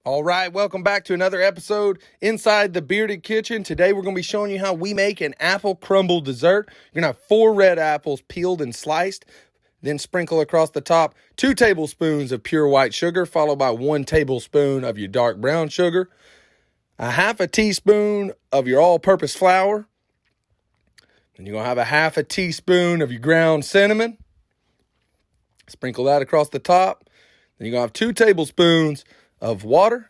All right, welcome back to another episode inside the Bearded Kitchen. Today we're going to be showing you how we make an apple crumble dessert. You're going to have 4 red apples peeled and sliced, then sprinkle across the top 2 tablespoons of pure white sugar, followed by 1 tablespoon of your dark brown sugar, a half a teaspoon of your all-purpose flour, and you're going to have a half a teaspoon of your ground cinnamon. Sprinkle that across the top. Then you're going to have 2 tablespoons of water.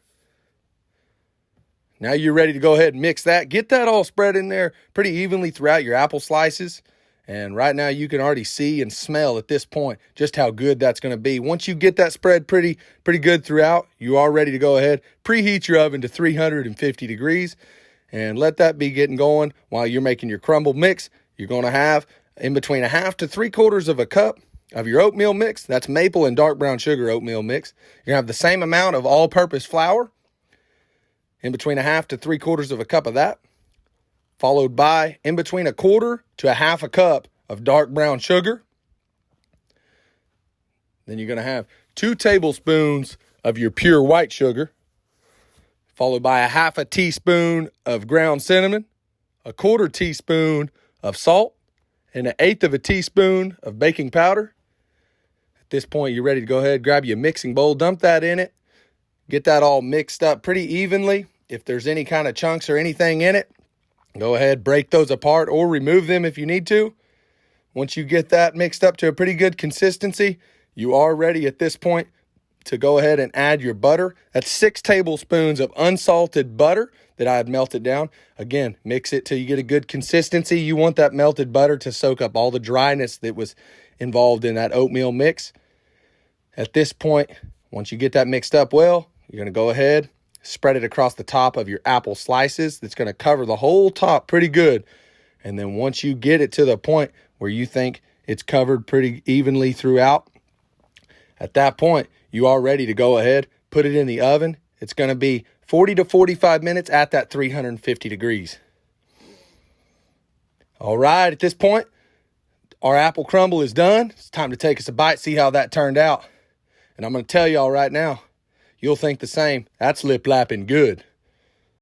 Now you're ready to go ahead and mix that. Get that all spread in there pretty evenly throughout your apple slices. And right now you can already see and smell at this point just how good that's going to be. Once you get that spread pretty good throughout, you are ready to go ahead. Preheat your oven to 350 degrees and let that be getting going while you're making your crumble mix. You're going to have in between a half to 3/4 of a cup of your oatmeal mix. That's maple and dark brown sugar oatmeal mix. You're going to have the same amount of all-purpose flour, in between a half to 3/4 of a cup of that, followed by in between 1/4 to a half a cup of dark brown sugar. Then you're going to have 2 tablespoons of your pure white sugar, followed by a half a teaspoon of ground cinnamon, 1/4 teaspoon of salt, and 1/8 of a teaspoon of baking powder. At this point, you're ready to go ahead, grab your mixing bowl, dump that in it, get that all mixed up pretty evenly. If there's any kind of chunks or anything in it, go ahead, break those apart or remove them if you need to. Once you get that mixed up to a pretty good consistency, you are ready at this point to go ahead and add your butter. That's 6 tablespoons of unsalted butter that I had melted down. Again, mix it till you get a good consistency. You want that melted butter to soak up all the dryness that was involved in that oatmeal mix. At this point, once you get that mixed up well, you're going to go ahead, spread it across the top of your apple slices. That's going to cover the whole top pretty good. And then once you get it to the point where you think it's covered pretty evenly throughout, at that point, you are ready to go ahead, put it in the oven. It's going to be 40 to 45 minutes at that 350 degrees. All right, at this point, our apple crumble is done. It's time to take us a bite, see how that turned out. And I'm going to tell y'all right now, you'll think the same. That's lip-lapping good.